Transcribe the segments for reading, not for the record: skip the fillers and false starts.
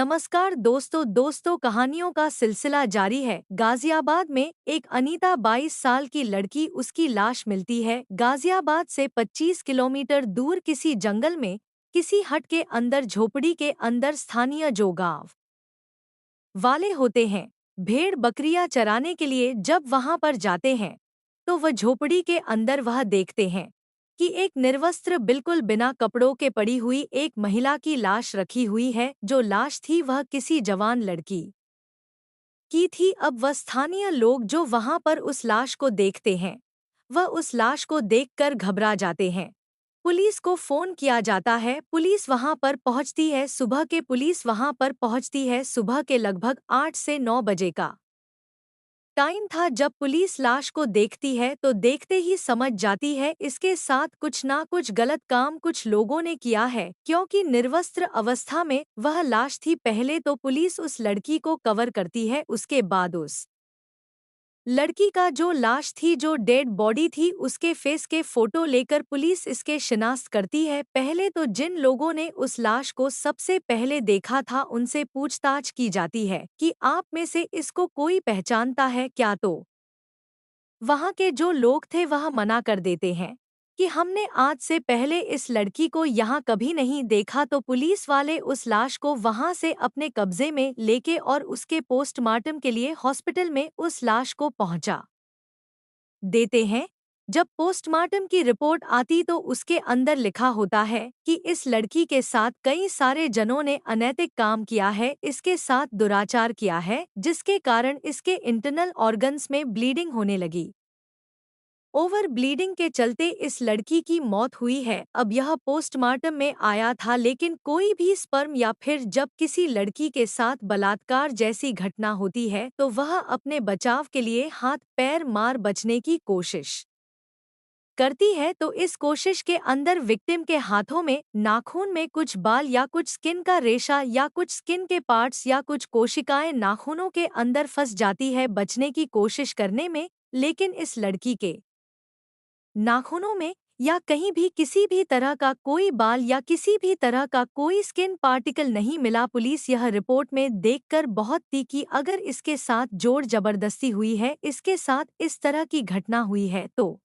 नमस्कार दोस्तों कहानियों का सिलसिला जारी है। गाजियाबाद में एक अनीता 22 साल की लड़की उसकी लाश मिलती है। गाजियाबाद से 25 किलोमीटर दूर किसी जंगल में किसी हट के अंदर झोपड़ी के अंदर स्थानीय जो गांव वाले होते हैं भेड़ बकरियां चराने के लिए जब वहां पर जाते हैं तो वह झोपड़ी के अंदर वह देखते हैं कि एक निर्वस्त्र बिल्कुल बिना कपड़ों के पड़ी हुई एक महिला की लाश रखी हुई है। जो लाश थी वह किसी जवान लड़की की थी। अब वह स्थानीय लोग जो वहां पर उस लाश को देखते हैं वह उस लाश को देखकर घबरा जाते हैं। पुलिस को फोन किया जाता है। पुलिस वहां पर पहुंचती है। पुलिस वहां पर पहुंचती है सुबह के लगभग 8 से 9 बजे का टाइम था। जब पुलिस लाश को देखती है तो देखते ही समझ जाती है इसके साथ कुछ ना कुछ गलत काम कुछ लोगों ने किया है, क्योंकि निर्वस्त्र अवस्था में वह लाश थी। पहले तो पुलिस उस लड़की को कवर करती है, उसके बाद उस लड़की का जो लाश थी, जो डेड बॉडी थी, उसके फेस के फोटो लेकर पुलिस इसके शिनाख्त करती है। पहले तो जिन लोगों ने उस लाश को सबसे पहले देखा था उनसे पूछताछ की जाती है कि आप में से इसको कोई पहचानता है क्या। तो वहाँ के जो लोग थे वह मना कर देते हैं कि हमने आज से पहले इस लड़की को यहाँ कभी नहीं देखा। तो पुलिस वाले उस लाश को वहाँ से अपने कब्जे में लेके और उसके पोस्टमार्टम के लिए हॉस्पिटल में उस लाश को पहुँचा देते हैं। जब पोस्टमार्टम की रिपोर्ट आती तो उसके अंदर लिखा होता है कि इस लड़की के साथ कई सारे जनों ने अनैतिक काम किया है, इसके साथ दुराचार किया है, जिसके कारण इसके इंटरनल ऑर्गन्स में ब्लीडिंग होने लगी। ओवर ब्लीडिंग के चलते इस लड़की की मौत हुई है। अब यह पोस्टमार्टम में आया था, लेकिन कोई भी स्पर्म या फिर जब किसी लड़की के साथ बलात्कार जैसी घटना होती है तो वह अपने बचाव के लिए हाथ पैर मार बचने की कोशिश करती है। तो इस कोशिश के अंदर विक्टिम के हाथों में नाखून में कुछ बाल या कुछ स्किन का रेशा या कुछ स्किन के पार्ट्स या कुछ कोशिकाएं नाखूनों के अंदर फंस जाती है बचने की कोशिश करने में। लेकिन इस लड़की के नाखूनों में या कहीं भी किसी भी तरह का कोई बाल या किसी भी तरह का कोई स्किन पार्टिकल नहीं मिला। पुलिस यह रिपोर्ट में देखकर बहुत तीखी, अगर इसके साथ जोर जबरदस्ती हुई है, इसके साथ इस तरह की घटना हुई है तो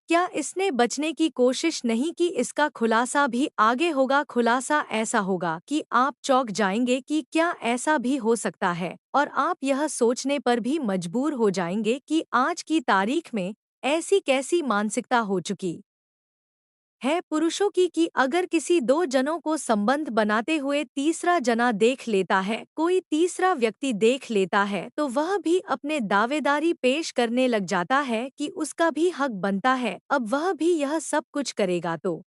क्या इसने बचने की कोशिश नहीं की। इसका खुलासा भी आगे होगा। खुलासा ऐसा होगा कि आप चौंक जाएंगे कि क्या ऐसा भी हो सकता है, और आप यह सोचने पर भी मजबूर हो जाएंगे कि आज की तारीख में ऐसी कैसी मानसिकता हो चुकी है पुरुषों की कि अगर किसी दो जनों को संबंध बनाते हुए तीसरा जना देख लेता है, कोई तीसरा व्यक्ति देख लेता है, तो वह भी अपने दावेदारी पेश करने लग जाता है कि उसका भी हक बनता है, अब वह भी यह सब कुछ करेगा। तो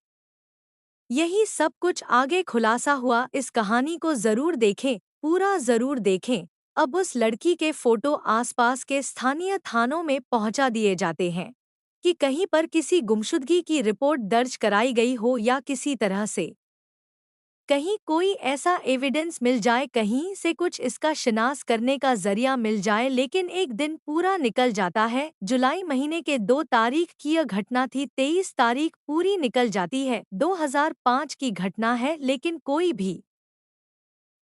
यही सब कुछ आगे खुलासा हुआ। इस कहानी को जरूर देखें, पूरा जरूर देखें। अब उस लड़की के फोटो आसपास के स्थानीय थानों में पहुंचा दिए जाते हैं कि कहीं पर किसी गुमशुदगी की रिपोर्ट दर्ज कराई गई हो या किसी तरह से कहीं कोई ऐसा एविडेंस मिल जाए, कहीं से कुछ इसका शिनाख्त करने का जरिया मिल जाए। लेकिन एक दिन पूरा निकल जाता है। जुलाई महीने के 2 तारीख की यह घटना थी। 23 तारीख पूरी निकल जाती है। 2005 की घटना है, लेकिन कोई भी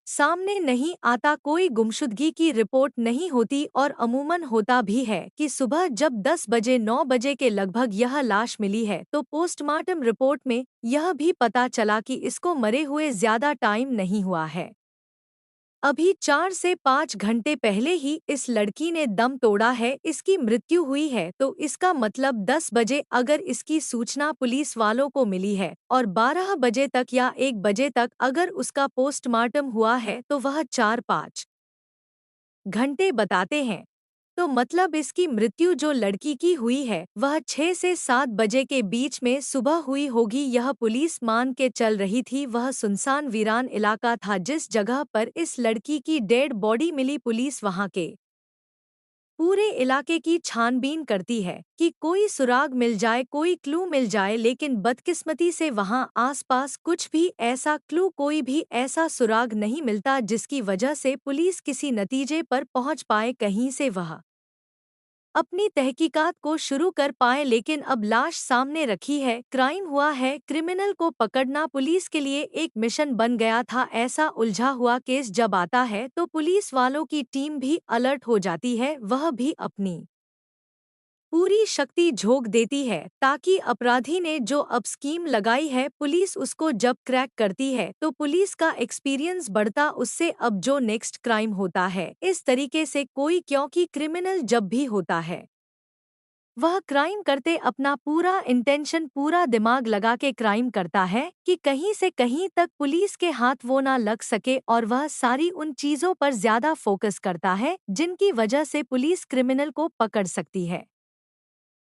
सामने नहीं आता, कोई गुमशुदगी की रिपोर्ट नहीं होती। और अमूमन होता भी है कि सुबह जब 10 बजे 9 बजे के लगभग यह लाश मिली है तो पोस्टमार्टम रिपोर्ट में यह भी पता चला कि इसको मरे हुए ज्यादा टाइम नहीं हुआ है, अभी 4 से 5 घंटे पहले ही इस लड़की ने दम तोड़ा है, इसकी मृत्यु हुई है। तो इसका मतलब 10 बजे अगर इसकी सूचना पुलिस वालों को मिली है और 12 बजे तक या 1 बजे तक अगर उसका पोस्टमार्टम हुआ है तो वह 4-5 घंटे बताते हैं। तो मतलब इसकी मृत्यु जो लड़की की हुई है वह 6 से 7 बजे के बीच में सुबह हुई होगी। यह पुलिस मान के चल रही थी। वह सुनसान वीरान इलाका था जिस जगह पर इस लड़की की डेड बॉडी मिली। पुलिस वहां के पूरे इलाके की छानबीन करती है कि कोई सुराग मिल जाए, कोई क्लू मिल जाए। लेकिन बदकिस्मती से वहां आसपास कुछ भी ऐसा क्लू, कोई भी ऐसा सुराग नहीं मिलता जिसकी वजह से पुलिस किसी नतीजे पर पहुंच पाए। कहीं से वह अपनी तहकीकात को शुरू कर पाए, लेकिन अब लाश सामने रखी है, क्राइम हुआ है, क्रिमिनल को पकड़ना पुलिस के लिए एक मिशन बन गया था। ऐसा उलझा हुआ केस जब आता है तो पुलिस वालों की टीम भी अलर्ट हो जाती है, वह भी अपनी पूरी शक्ति झोंक देती है ताकि अपराधी ने जो अब स्कीम लगाई है पुलिस उसको जब क्रैक करती है तो पुलिस का एक्सपीरियंस बढ़ता उससे अब जो नेक्स्ट क्राइम होता है इस तरीके से कोई, क्योंकि क्रिमिनल जब भी होता है वह क्राइम करते अपना पूरा इंटेंशन, पूरा दिमाग लगा के क्राइम करता है कि कहीं से कहीं तक पुलिस के हाथ वो ना लग सके, और वह सारी उन चीजों पर ज्यादा फोकस करता है जिनकी वजह से पुलिस क्रिमिनल को पकड़ सकती है।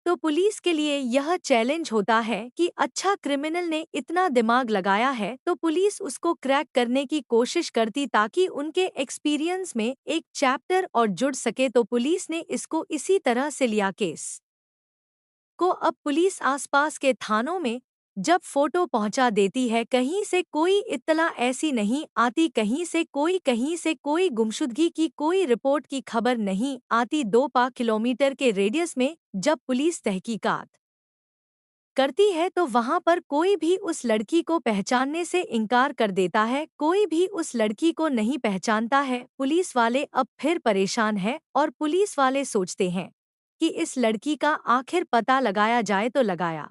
तो पुलिस के लिए यह चैलेंज होता है कि अच्छा, क्रिमिनल ने इतना दिमाग लगाया है तो पुलिस उसको क्रैक करने की कोशिश करती ताकि उनके एक्सपीरियंस में एक चैप्टर और जुड़ सके। तो पुलिस ने इसको इसी तरह से लिया केस को। अब पुलिस आसपास के थानों में जब फोटो पहुंचा देती है, कहीं से कोई इत्तला ऐसी नहीं आती, कहीं से कोई गुमशुदगी की कोई रिपोर्ट की खबर नहीं आती। 2 किलोमीटर के रेडियस में जब पुलिस तहकीकात करती है तो वहां पर कोई भी उस लड़की को पहचानने से इनकार कर देता है, कोई भी उस लड़की को नहीं पहचानता है। पुलिस वाले अब फिर परेशान हैं और पुलिस वाले सोचते हैं कि इस लड़की का आखिर पता लगाया जाए तो लगाया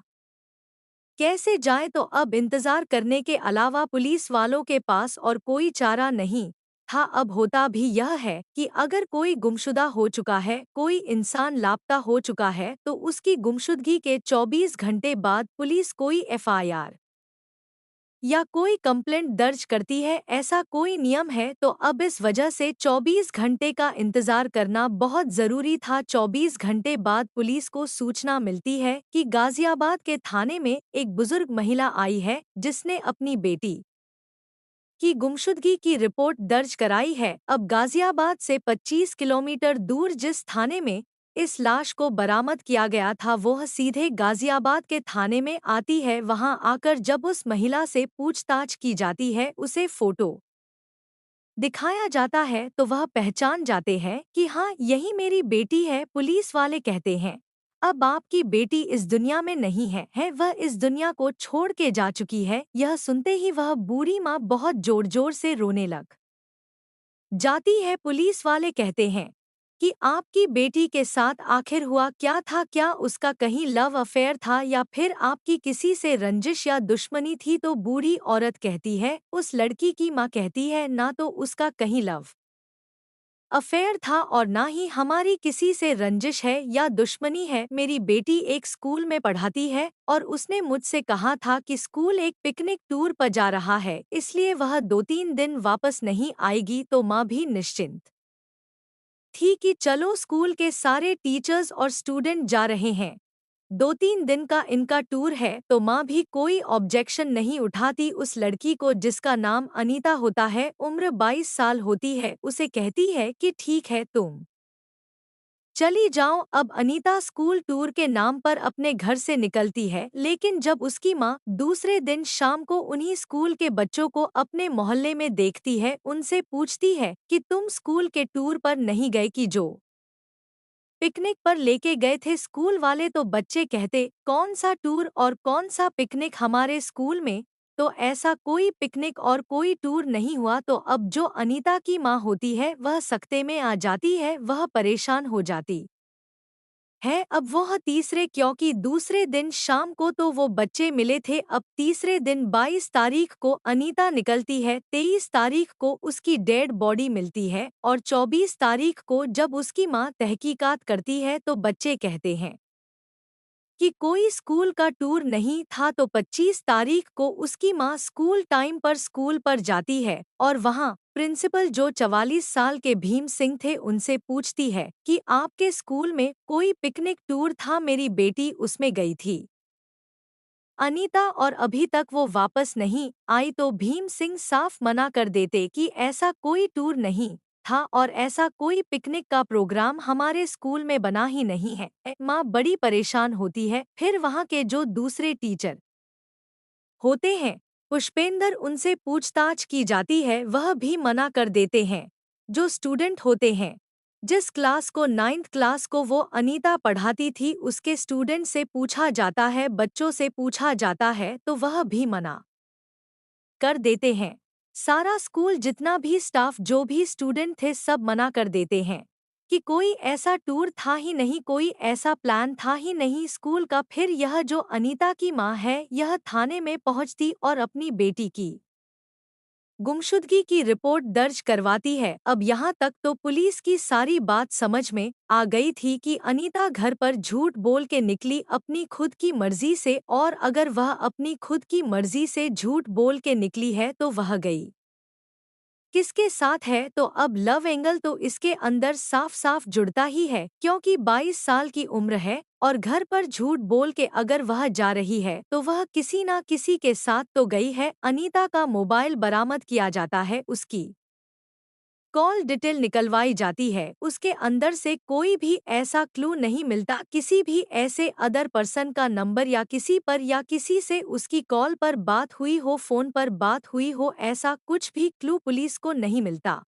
कैसे जाए। तो अब इंतजार करने के अलावा पुलिस वालों के पास और कोई चारा नहीं था। अब होता भी यह है कि अगर कोई गुमशुदा हो चुका है, कोई इंसान लापता हो चुका है, तो उसकी गुमशुदगी के 24 घंटे बाद पुलिस कोई एफआईआर या कोई कंप्लेंट दर्ज करती है, ऐसा कोई नियम है। तो अब इस वजह से 24 घंटे का इंतजार करना बहुत जरूरी था। 24 घंटे बाद पुलिस को सूचना मिलती है कि गाजियाबाद के थाने में एक बुजुर्ग महिला आई है जिसने अपनी बेटी की गुमशुदगी की रिपोर्ट दर्ज कराई है। अब गाजियाबाद से 25 किलोमीटर दूर जिस थाने में इस लाश को बरामद किया गया था वह सीधे गाजियाबाद के थाने में आती है। वहां आकर जब उस महिला से पूछताछ की जाती है, उसे फोटो दिखाया जाता है तो वह पहचान जाते हैं कि हाँ, यही मेरी बेटी है। पुलिस वाले कहते हैं अब आपकी बेटी इस दुनिया में नहीं है, वह इस दुनिया को छोड़ के जा चुकी है। यह सुनते ही वह बूढ़ी माँ बहुत जोर जोर से रोने लग जाती है। पुलिस वाले कहते हैं कि आपकी बेटी के साथ आखिर हुआ क्या था, क्या उसका कहीं लव अफेयर था या फिर आपकी किसी से रंजिश या दुश्मनी थी। तो बूढ़ी औरत कहती है, उस लड़की की माँ कहती है, ना तो उसका कहीं लव अफेयर था और ना ही हमारी किसी से रंजिश है या दुश्मनी है। मेरी बेटी एक स्कूल में पढ़ाती है और उसने मुझसे कहा था कि स्कूल एक पिकनिक टूर पर जा रहा है, इसलिए वह 2-3 दिन वापस नहीं आएगी। तो माँ भी निश्चिंत थी कि चलो, स्कूल के सारे टीचर्स और स्टूडेंट जा रहे हैं, 2-3 दिन का इनका टूर है, तो माँ भी कोई ऑब्जेक्शन नहीं उठाती। उस लड़की को जिसका नाम अनीता होता है, उम्र 22 साल होती है, उसे कहती है कि ठीक है, तुम चली जाओ। अब अनीता स्कूल टूर के नाम पर अपने घर से निकलती है, लेकिन जब उसकी माँ दूसरे दिन शाम को उन्हीं स्कूल के बच्चों को अपने मोहल्ले में देखती है, उनसे पूछती है कि तुम स्कूल के टूर पर नहीं गए कि जो पिकनिक पर लेके गए थे स्कूल वाले। तो बच्चे कहते, कौन सा टूर और कौन सा पिकनिक हमारे स्कूल में तो ऐसा कोई पिकनिक और कोई टूर नहीं हुआ। तो अब जो अनीता की माँ होती है वह सकते में आ जाती है, वह परेशान हो जाती है। अब वह तीसरे, क्योंकि दूसरे दिन शाम को तो वो बच्चे मिले थे, अब तीसरे दिन 22 तारीख को अनीता निकलती है, 23 तारीख को उसकी डेड बॉडी मिलती है और 24 तारीख को जब उसकी माँ तहकीकात करती है तो बच्चे कहते हैं कि कोई स्कूल का टूर नहीं था। तो 25 तारीख को उसकी माँ स्कूल टाइम पर स्कूल पर जाती है और वहाँ प्रिंसिपल जो 44 साल के भीम सिंह थे उनसे पूछती है कि आपके स्कूल में कोई पिकनिक टूर था, मेरी बेटी उसमें गई थी अनीता और अभी तक वो वापस नहीं आई। तो भीम सिंह साफ मना कर देते कि ऐसा कोई टूर नहीं था और ऐसा कोई पिकनिक का प्रोग्राम हमारे स्कूल में बना ही नहीं है। माँ बड़ी परेशान होती है। फिर वहाँ के जो दूसरे टीचर होते हैं, पुष्पेंद्र, उनसे पूछताछ की जाती है, वह भी मना कर देते हैं। जो स्टूडेंट होते हैं जिस क्लास को 9th क्लास को वो अनीता पढ़ाती थी उसके स्टूडेंट से पूछा जाता है, बच्चों से पूछा जाता है तो वह भी मना कर देते हैं। सारा स्कूल जितना भी स्टाफ जो भी स्टूडेंट थे सब मना कर देते हैं कि कोई ऐसा टूर था ही नहीं, कोई ऐसा प्लान था ही नहीं स्कूल का। फिर यह जो अनीता की माँ है यह थाने में पहुंचती और अपनी बेटी की गुमशुदगी की रिपोर्ट दर्ज करवाती है। अब यहाँ तक तो पुलिस की सारी बात समझ में आ गई थी कि अनीता घर पर झूठ बोल के निकली अपनी खुद की मर्जी से, और अगर वह अपनी खुद की मर्जी से झूठ बोल के निकली है तो वह गई किसके साथ है। तो अब लव एंगल तो इसके अंदर साफ साफ जुड़ता ही है, क्योंकि 22 साल की उम्र है और घर पर झूठ बोल के अगर वह जा रही है तो वह किसी ना किसी के साथ तो गई है। अनीता का मोबाइल बरामद किया जाता है, उसकी कॉल डिटेल निकलवाई जाती है, उसके अंदर से कोई भी ऐसा क्लू नहीं मिलता, किसी भी ऐसे अदर पर्सन का नंबर या किसी पर या किसी से उसकी कॉल पर बात हुई हो, फोन पर बात हुई हो, ऐसा कुछ भी क्लू पुलिस को नहीं मिलता।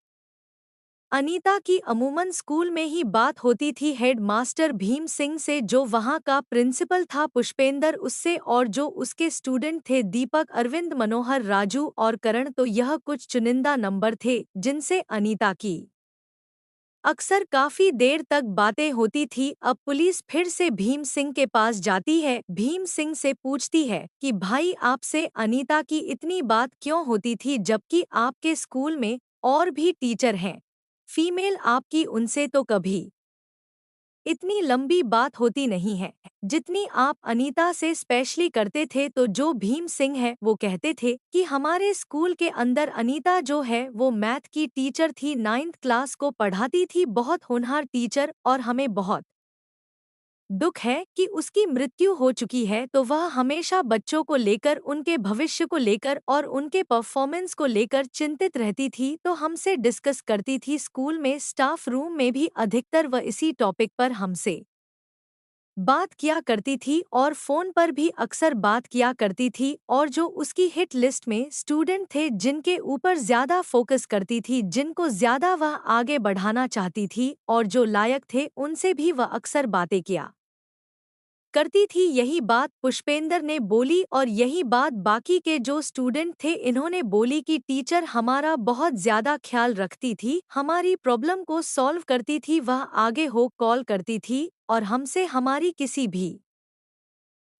अनीता की अमूमन स्कूल में ही बात होती थी हेड मास्टर भीम सिंह से, जो वहाँ का प्रिंसिपल था पुष्पेंद्र उससे, और जो उसके स्टूडेंट थे दीपक, अरविंद, मनोहर, राजू और करण। तो यह कुछ चुनिंदा नंबर थे जिनसे अनीता की अक्सर काफी देर तक बातें होती थी। अब पुलिस फिर से भीम सिंह के पास जाती है, भीम सिंह से पूछती है कि भाई आपसे अनीता की इतनी बात क्यों होती थी, जबकि आपके स्कूल में और भी टीचर हैं फीमेल, आपकी उनसे तो कभी इतनी लंबी बात होती नहीं है जितनी आप अनीता से स्पेशली करते थे। तो जो भीम सिंह है वो कहते थे कि हमारे स्कूल के अंदर अनीता जो है वो मैथ की टीचर थी, 9th क्लास को पढ़ाती थी, बहुत होनहार टीचर, और हमें बहुत दुख है कि उसकी मृत्यु हो चुकी है। तो वह हमेशा बच्चों को लेकर, उनके भविष्य को लेकर और उनके परफॉर्मेंस को लेकर चिंतित रहती थी। तो हमसे डिस्कस करती थी स्कूल में, स्टाफ रूम में भी अधिकतर वह इसी टॉपिक पर हमसे बात किया करती थी और फोन पर भी अक्सर बात किया करती थी। और जो उसकी हिट लिस्ट में स्टूडेंट थे जिनके ऊपर ज्यादा फोकस करती थी, जिनको ज्यादा वह आगे बढ़ाना चाहती थी और जो लायक थे, उनसे भी वह अक्सर बातें किया करती थी। यही बात पुष्पेंद्र ने बोली और यही बात बाकी के जो स्टूडेंट थे इन्होंने बोली कि टीचर हमारा बहुत ज्यादा ख्याल रखती थी, हमारी प्रॉब्लम को सॉल्व करती थी, वह आगे हो कॉल करती थी और हमसे हमारी किसी भी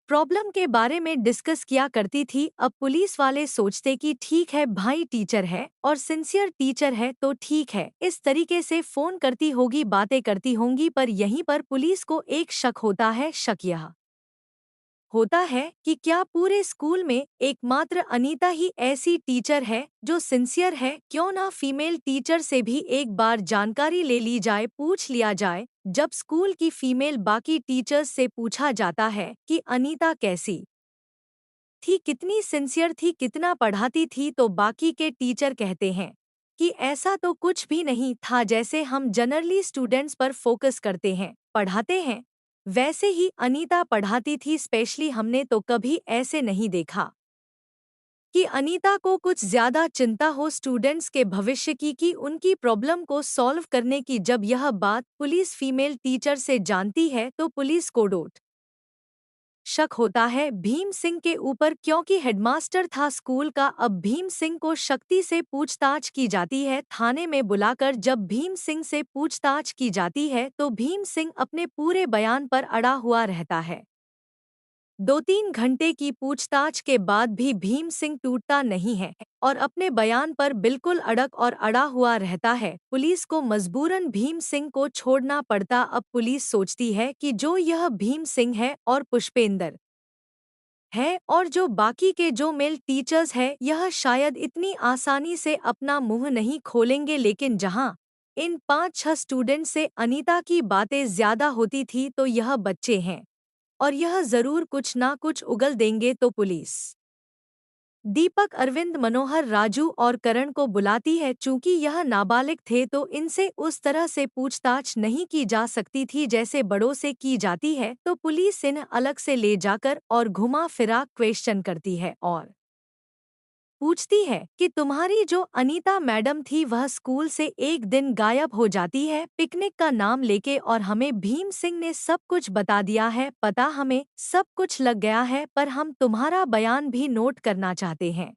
प्रॉब्लम के बारे में डिस्कस किया करती थी। अब पुलिस वाले सोचते कि ठीक है भाई, टीचर है और सिंसियर टीचर है तो ठीक है, इस तरीके से फोन करती होगी, बातें करती होंगी। पर यहीं पर पुलिस को एक शक होता है। शक यह होता है कि क्या पूरे स्कूल में एकमात्र अनीता ही ऐसी टीचर है जो सिंसियर है। क्यों ना फीमेल टीचर से भी एक बार जानकारी ले ली जाए, पूछ लिया जाए। जब स्कूल की फीमेल बाकी टीचर्स से पूछा जाता है कि अनीता कैसी थी, कितनी सिंसियर थी, कितना पढ़ाती थी, तो बाकी के टीचर कहते हैं कि ऐसा तो कुछ भी नहीं था, जैसे हम जनरली स्टूडेंट्स पर फोकस करते हैं, पढ़ाते हैं, वैसे ही अनीता पढ़ाती थी। स्पेशली हमने तो कभी ऐसे नहीं देखा कि अनीता को कुछ ज्यादा चिंता हो स्टूडेंट्स के भविष्य की, कि उनकी प्रॉब्लम को सॉल्व करने की। जब यह बात पुलिस फीमेल टीचर से जानती है तो पुलिस को डोट शक होता है भीम सिंह के ऊपर, क्योंकि हेडमास्टर था स्कूल का। अब भीम सिंह को सख्ती से पूछताछ की जाती है थाने में बुलाकर। जब भीम सिंह से पूछताछ की जाती है तो भीम सिंह अपने पूरे बयान पर अड़ा हुआ रहता है। 2-3 घंटे की पूछताछ के बाद भी भीम सिंह टूटता नहीं है और अपने बयान पर बिल्कुल अड़ग और अड़ा हुआ रहता है। पुलिस को मजबूरन भीम सिंह को छोड़ना पड़ता। अब पुलिस सोचती है कि जो यह भीम सिंह है और पुष्पेंद्र है और जो बाकी के जो मेल टीचर्स है, यह शायद इतनी आसानी से अपना मुंह नहीं खोलेंगे। लेकिन जहां इन 5-6 स्टूडेंट से अनीता की बातें ज्यादा होती थी, तो यह बच्चे हैं और यह जरूर कुछ ना कुछ उगल देंगे। तो पुलिस दीपक, अरविंद, मनोहर, राजू और करण को बुलाती है। चूंकि यह नाबालिग थे तो इनसे उस तरह से पूछताछ नहीं की जा सकती थी जैसे बड़ों से की जाती है। तो पुलिस इन्हें अलग से ले जाकर और घुमा फिरा क्वेश्चन करती है और पूछती है कि तुम्हारी जो अनीता मैडम थी वह स्कूल से एक दिन गायब हो जाती है पिकनिक का नाम लेके और हमें भीम सिंह ने सब कुछ बता दिया है। पता हमें सब कुछ लग गया है, पर हम तुम्हारा बयान भी नोट करना चाहते हैं,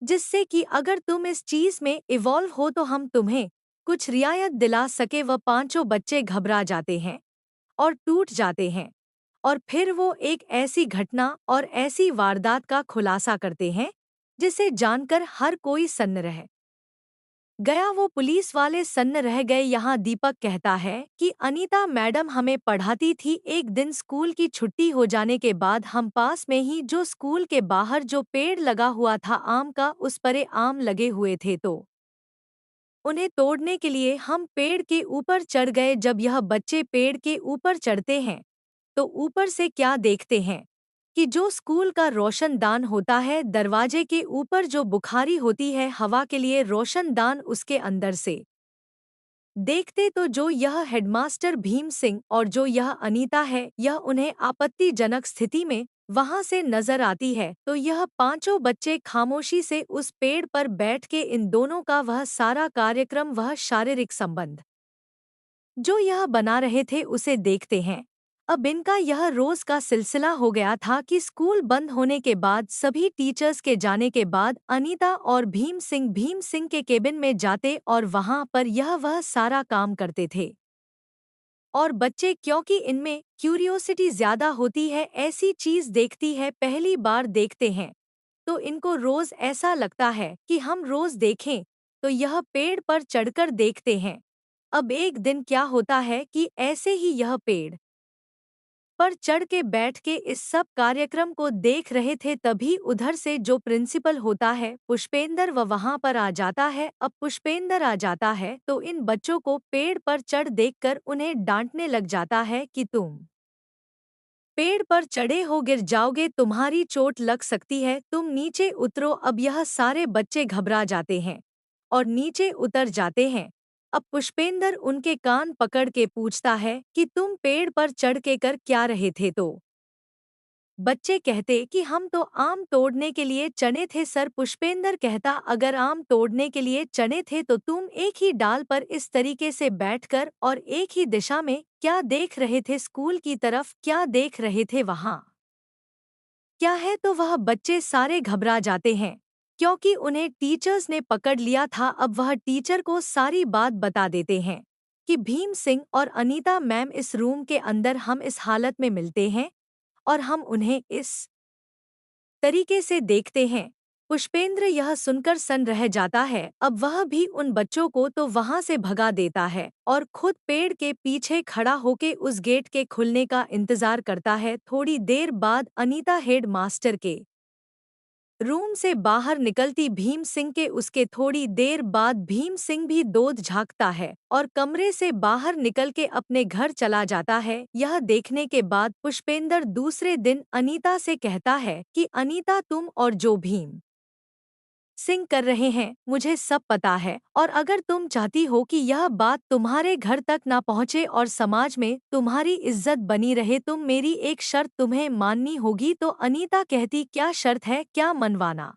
जिससे कि अगर तुम इस चीज में इवॉल्व हो तो हम तुम्हें कुछ रियायत दिला सके। वह पांचों बच्चे घबरा जाते हैं और टूट जाते हैं, और फिर वो एक ऐसी घटना और ऐसी वारदात का खुलासा करते हैं जिसे जानकर हर कोई सन्न रह गया। वो पुलिस वाले सन्न रह गए। यहाँ दीपक कहता है कि अनीता मैडम हमें पढ़ाती थी। एक दिन स्कूल की छुट्टी हो जाने के बाद हम पास में ही जो स्कूल के बाहर जो पेड़ लगा हुआ था आम का, उस पर आम लगे हुए थे, तो उन्हें तोड़ने के लिए हम पेड़ के ऊपर चढ़ गए। जब यह बच्चे पेड़ के ऊपर चढ़ते हैं तो ऊपर से क्या देखते हैं कि जो स्कूल का रोशनदान होता है, दरवाजे के ऊपर जो बुखारी होती है हवा के लिए रोशनदान, उसके अंदर से देखते तो जो यह हेडमास्टर भीम सिंह और जो यह अनीता है, यह उन्हें आपत्तिजनक स्थिति में वहां से नजर आती है। तो यह पांचों बच्चे खामोशी से उस पेड़ पर बैठ के इन दोनों का वह सारा कार्यक्रम, वह शारीरिक संबंध जो यह बना रहे थे, उसे देखते हैं। अब इनका यह रोज का सिलसिला हो गया था कि स्कूल बंद होने के बाद, सभी टीचर्स के जाने के बाद अनीता और भीम सिंह के केबिन में जाते और वहां पर यह वह सारा काम करते थे। और बच्चे, क्योंकि इनमें क्यूरियोसिटी ज्यादा होती है, ऐसी चीज देखती है, पहली बार देखते हैं, तो इनको रोज ऐसा लगता है कि हम रोज देखें, तो यह पेड़ पर चढ़कर देखते हैं। अब एक दिन क्या होता है कि ऐसे ही यह पेड़ पर चढ़ के बैठ के इस सब कार्यक्रम को देख रहे थे, तभी उधर से जो प्रिंसिपल होता है पुष्पेंद्र, वह वहां पर आ जाता है। अब पुष्पेंद्र आ जाता है तो इन बच्चों को पेड़ पर चढ़ देखकर उन्हें डांटने लग जाता है कि तुम पेड़ पर चढ़े हो, गिर जाओगे, तुम्हारी चोट लग सकती है, तुम नीचे उतरो। अब यह सारे बच्चे घबरा जाते हैं और नीचे उतर जाते हैं। अब पुष्पेंद्र उनके कान पकड़ के पूछता है कि तुम पेड़ पर चढ़ के कर क्या रहे थे? तो बच्चे कहते कि हम तो आम तोड़ने के लिए चने थे सर। पुष्पेंद्र कहता, अगर आम तोड़ने के लिए चने थे तो तुम एक ही डाल पर इस तरीके से बैठकर और एक ही दिशा में क्या देख रहे थे? स्कूल की तरफ क्या देख रहे थे? वहां क्या है? तो वह बच्चे सारे घबरा जाते हैं क्योंकि उन्हें टीचर्स ने पकड़ लिया था। अब वह टीचर को सारी बात बता देते हैं कि भीम सिंह और अनीता मैम इस रूम के अंदर हम इस हालत में मिलते हैं और हम उन्हें इस तरीके से देखते हैं। पुष्पेंद्र यह सुनकर सन्न रह जाता है। अब वह भी उन बच्चों को तो वहां से भगा देता है और खुद पेड़ के पीछे खड़ा होके उस गेट के खुलने का इंतजार करता है। थोड़ी देर बाद अनीता हेड मास्टर के रूम से बाहर निकलती भीम सिंह के उसके थोड़ी देर बाद भीम सिंह भी दूध झाँकता है और कमरे से बाहर निकल के अपने घर चला जाता है। यह देखने के बाद पुष्पेंद्र दूसरे दिन अनीता से कहता है कि अनीता, तुम और जो भीम सिंह कर रहे हैं मुझे सब पता है, और अगर तुम चाहती हो कि यह बात तुम्हारे घर तक ना पहुँचे और समाज में तुम्हारी इज्जत बनी रहे, तुम मेरी एक शर्त तुम्हें माननी होगी। तो अनीता कहती, क्या शर्त है? क्या मनवाना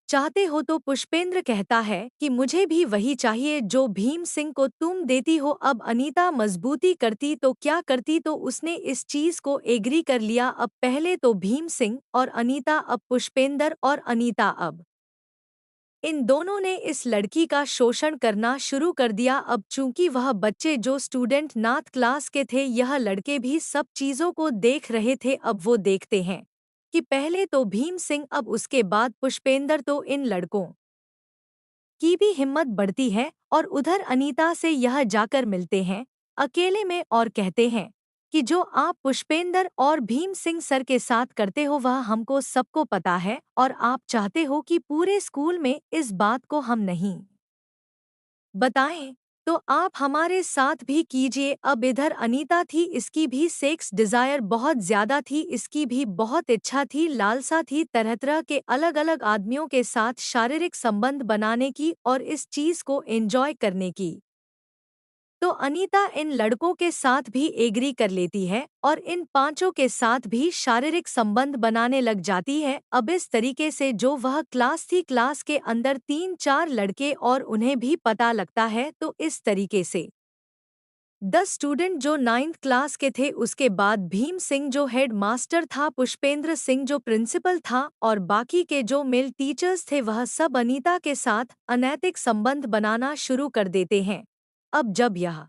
चाहते हो? तो पुष्पेंद्र कहता है कि मुझे भी वही चाहिए जो भीम सिंह को तुम देती हो। अब अनीता मजबूती करती तो क्या करती, तो उसने इस चीज को एग्री कर लिया। अब पहले तो भीम सिंह और अनीता, अब पुष्पेंद्र और अनीता, अब इन दोनों ने इस लड़की का शोषण करना शुरू कर दिया। अब चूंकि वह बच्चे जो स्टूडेंट नाथ क्लास के थे, यह लड़के भी सब चीजों को देख रहे थे। अब वो देखते हैं कि पहले तो भीम सिंह, अब उसके बाद पुष्पेंद्र, तो इन लड़कों की भी हिम्मत बढ़ती है और उधर अनीता से यह जाकर मिलते हैं अकेले में और कहते हैं कि जो आप पुष्पेंद्र और भीम सिंह सर के साथ करते हो वह हमको सबको पता है, और आप चाहते हो कि पूरे स्कूल में इस बात को हम नहीं बताएं, तो आप हमारे साथ भी कीजिए। अब इधर अनीता थी, इसकी भी सेक्स डिजायर बहुत ज्यादा थी, इसकी भी बहुत इच्छा थी, लालसा थी तरह तरह के अलग अलग आदमियों के साथ शारीरिक संबंध बनाने की और इस चीज को एंजॉय करने की। तो अनीता इन लड़कों के साथ भी एग्री कर लेती है और इन पांचों के साथ भी शारीरिक संबंध बनाने लग जाती है। अब इस तरीके से जो वह क्लास थी, क्लास के अंदर 3-4 लड़के और उन्हें भी पता लगता है। तो इस तरीके से 10 स्टूडेंट जो 9th क्लास के थे, उसके बाद भीम सिंह जो हेड मास्टर था, पुष्पेंद्र सिंह जो प्रिंसिपल था और बाकी के जो मेल टीचर्स थे, वह सब अनीता के साथ अनैतिक संबंध बनाना शुरू कर देते हैं। अब जब यह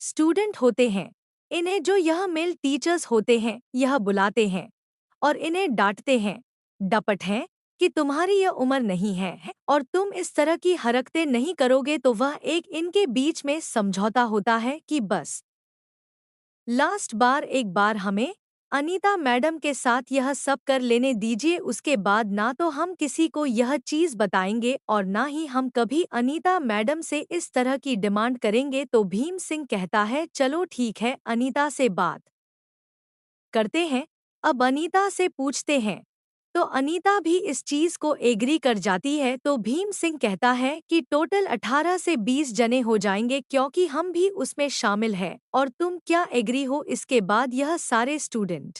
स्टूडेंट होते हैं, इन्हें जो यह मेल टीचर्स होते हैं, यह बुलाते हैं और इन्हें डांटते हैं, डपट हैं कि तुम्हारी यह उम्र नहीं है और तुम इस तरह की हरकतें नहीं करोगे। तो वह एक इनके बीच में समझौता होता है कि बस लास्ट बार एक बार हमें अनीता मैडम के साथ यह सब कर लेने दीजिए, उसके बाद ना तो हम किसी को यह चीज बताएंगे और ना ही हम कभी अनीता मैडम से इस तरह की डिमांड करेंगे। तो भीम सिंह कहता है, चलो ठीक है, अनीता से बात करते हैं। अब अनीता से पूछते हैं, तो अनीता भी इस चीज को एग्री कर जाती है। तो भीम सिंह कहता है कि टोटल 18 से 20 जने हो जाएंगे, क्योंकि हम भी उसमें शामिल हैं, और तुम क्या एग्री हो? इसके बाद यह सारे स्टूडेंट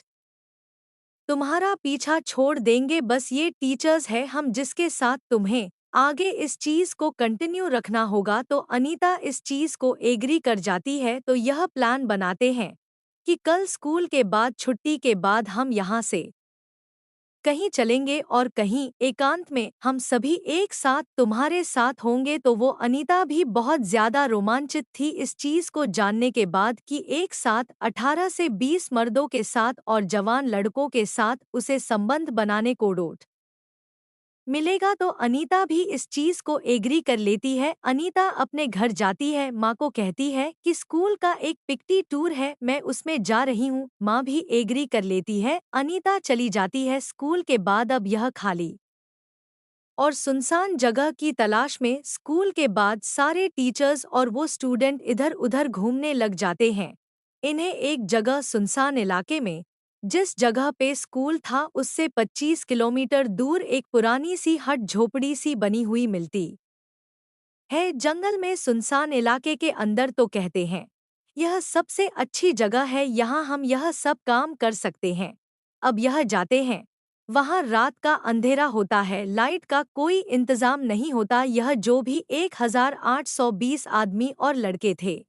तुम्हारा पीछा छोड़ देंगे, बस ये टीचर्स है हम जिसके साथ तुम्हें आगे इस चीज को कंटिन्यू रखना होगा। तो अनीता इस चीज को एग्री कर जाती है। तो यह प्लान बनाते हैं कि कल स्कूल के बाद, छुट्टी के बाद हम यहाँ से कहीं चलेंगे और कहीं एकांत में हम सभी एक साथ तुम्हारे साथ होंगे। तो वो अनीता भी बहुत ज्यादा रोमांचित थी इस चीज को जानने के बाद कि एक साथ 18 से 20 मर्दों के साथ और जवान लड़कों के साथ उसे संबंध बनाने को डोट मिलेगा। तो अनीता भी इस चीज को एग्री कर लेती है। अनीता अपने घर जाती है, माँ को कहती है कि स्कूल का एक पिकटी टूर है, मैं उसमें जा रही हूँ। माँ भी एग्री कर लेती है। अनीता चली जाती है स्कूल के बाद। अब यह खाली और सुनसान जगह की तलाश में स्कूल के बाद सारे टीचर्स और वो स्टूडेंट इधर उधर घूमने लग जाते हैं। इन्हें एक जगह सुनसान इलाके में, जिस जगह पे स्कूल था उससे 25 किलोमीटर दूर, एक पुरानी सी हट झोपड़ी सी बनी हुई मिलती है, जंगल में सुनसान इलाके के अंदर। तो कहते हैं यह सबसे अच्छी जगह है, यहाँ हम यह सब काम कर सकते हैं। अब यह जाते हैं, वहाँ रात का अंधेरा होता है, लाइट का कोई इंतजाम नहीं होता। यह जो भी 1820 आदमी और लड़के थे,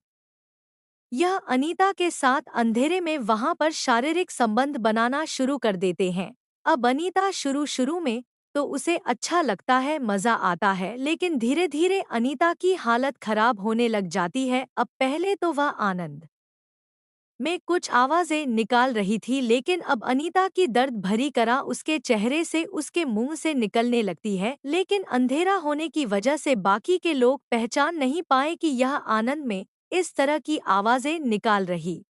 यह अनीता के साथ अंधेरे में वहां पर शारीरिक संबंध बनाना शुरू कर देते हैं। अब अनीता शुरू शुरू में तो उसे अच्छा लगता है, मजा आता है, लेकिन धीरे धीरे अनीता की हालत खराब होने लग जाती है। अब पहले तो वह आनंद में कुछ आवाजें निकाल रही थी, लेकिन अब अनीता की दर्द भरी करा उसके चेहरे से, उसके मुंह से निकलने लगती है। लेकिन अंधेरा होने की वजह से बाकी के लोग पहचान नहीं पाए कि यह आनंद में इस तरह की आवाजें निकाल रही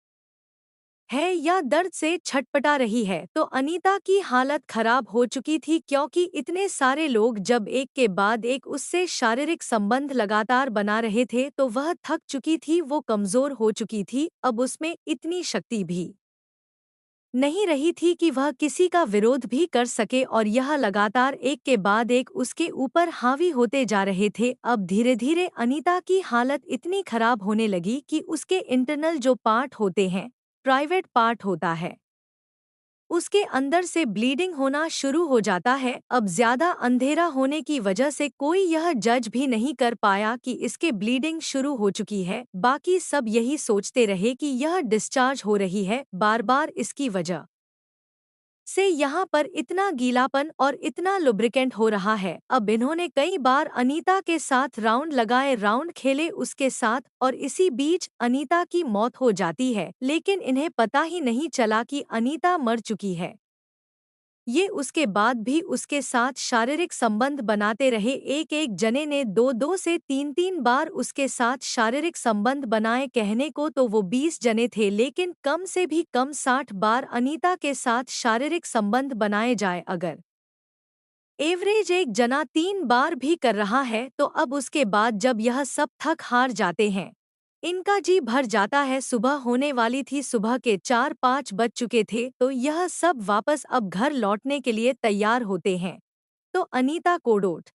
है या दर्द से छटपटा रही है। तो अनीता की हालत खराब हो चुकी थी, क्योंकि इतने सारे लोग जब एक के बाद एक उससे शारीरिक संबंध लगातार बना रहे थे, तो वह थक चुकी थी, वो कमजोर हो चुकी थी। अब उसमें इतनी शक्ति भी नहीं रही थी कि वह किसी का विरोध भी कर सके, और यह लगातार एक के बाद एक उसके ऊपर हावी होते जा रहे थे। अब धीरे धीरे अनीता की हालत इतनी खराब होने लगी कि उसके इंटरनल जो पार्ट होते हैं, प्राइवेट पार्ट होता है, उसके अंदर से ब्लीडिंग होना शुरू हो जाता है। अब ज्यादा अंधेरा होने की वजह से कोई यह जज भी नहीं कर पाया कि इसके ब्लीडिंग शुरू हो चुकी है। बाकी सब यही सोचते रहे कि यह डिस्चार्ज हो रही है बार बार, इसकी वजह से यहाँ पर इतना गीलापन और इतना लुब्रिकेंट हो रहा है। अब इन्होंने कई बार अनीता के साथ राउंड लगाए, राउंड खेले उसके साथ, और इसी बीच अनीता की मौत हो जाती है, लेकिन इन्हें पता ही नहीं चला कि अनीता मर चुकी है। ये उसके बाद भी उसके साथ शारीरिक संबंध बनाते रहे। एक एक जने ने 2-2 से 3-3 बार उसके साथ शारीरिक संबंध बनाए, कहने को तो वो 20 जने थे, लेकिन कम से भी कम 60 बार अनीता के साथ शारीरिक संबंध बनाए जाए। अगर एवरेज एक जना 3 बार भी कर रहा है, तो अब उसके बाद जब यह सब थक हार जाते हैं, इनका जी भर जाता है, सुबह होने वाली थी, सुबह के 4-5 बज चुके थे, तो यह सब वापस अब घर लौटने के लिए तैयार होते हैं। तो अनीता को डोट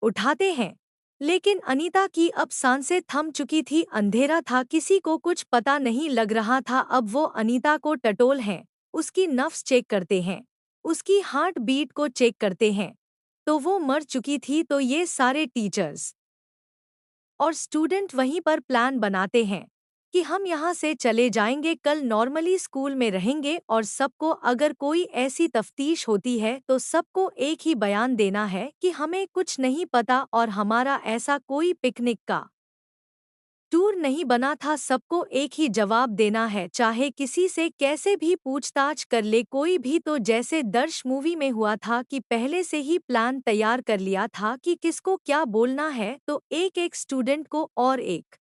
उठाते हैं लेकिन अनीता की अब सांसें थम चुकी थी। अंधेरा था, किसी को कुछ पता नहीं लग रहा था। अब वो अनीता को टटोल हैं, उसकी नफ्स चेक करते हैं, उसकी हार्ट बीट को चेक करते हैं। तो वो मर चुकी थी। तो ये सारे टीचर्स और स्टूडेंट वहीं पर प्लान बनाते हैं कि हम यहाँ से चले जाएंगे, कल नॉर्मली स्कूल में रहेंगे और सबको अगर कोई ऐसी तफ्तीश होती है तो सबको एक ही बयान देना है कि हमें कुछ नहीं पता और हमारा ऐसा कोई पिकनिक का टूर नहीं बना था। सबको एक ही जवाब देना है, चाहे किसी से कैसे भी पूछताछ कर ले कोई भी। तो जैसे दर्श मूवी में हुआ था कि पहले से ही प्लान तैयार कर लिया था कि किसको क्या बोलना है। तो एक एक स्टूडेंट को और एक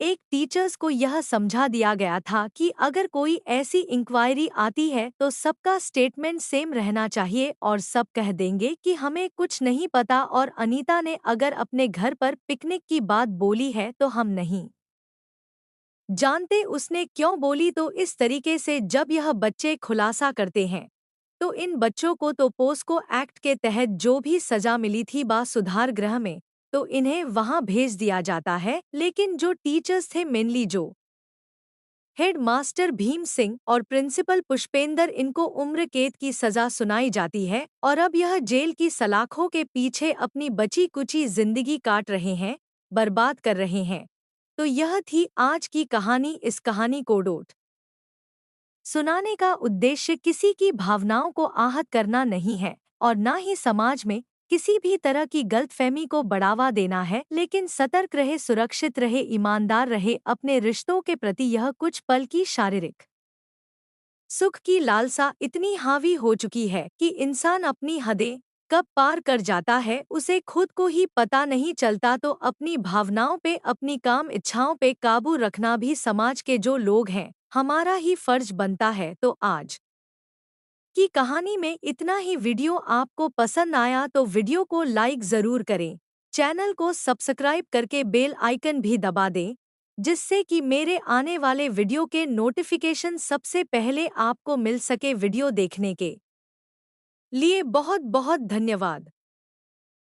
एक टीचर्स को यह समझा दिया गया था कि अगर कोई ऐसी इंक्वायरी आती है तो सबका स्टेटमेंट सेम रहना चाहिए और सब कह देंगे कि हमें कुछ नहीं पता। और अनीता ने अगर अपने घर पर पिकनिक की बात बोली है तो हम नहीं जानते उसने क्यों बोली। तो इस तरीके से जब यह बच्चे खुलासा करते हैं तो इन बच्चों को तो पोस्को एक्ट के तहत जो भी सजा मिली थी बा सुधार गृह में, तो इन्हें वहां भेज दिया जाता है। लेकिन जो टीचर्स थे, मेनली जो हेड मास्टर भीम सिंह और प्रिंसिपल पुष्पेंद्र, इनको उम्र कैद की सजा सुनाई जाती है और अब यह जेल की सलाखों के पीछे अपनी बची कुची जिंदगी काट रहे हैं, बर्बाद कर रहे हैं। तो यह थी आज की कहानी। इस कहानी को डोट सुनाने का उद्देश्य किसी की भावनाओं को आहत करना नहीं है और न ही समाज में किसी भी तरह की गलतफहमी को बढ़ावा देना है। लेकिन सतर्क रहे, सुरक्षित रहे, ईमानदार रहे अपने रिश्तों के प्रति। यह कुछ पल की शारीरिक सुख की लालसा इतनी हावी हो चुकी है कि इंसान अपनी हदें कब पार कर जाता है उसे खुद को ही पता नहीं चलता। तो अपनी भावनाओं पे, अपनी काम इच्छाओं पे काबू रखना भी समाज के जो लोग हैं हमारा ही फर्ज बनता है। तो आज की कहानी में इतना ही। वीडियो आपको पसंद आया तो वीडियो को लाइक ज़रूर करें, चैनल को सब्सक्राइब करके बेल आइकन भी दबा दें, जिससे कि मेरे आने वाले वीडियो के नोटिफिकेशन सबसे पहले आपको मिल सके। वीडियो देखने के लिए बहुत बहुत धन्यवाद।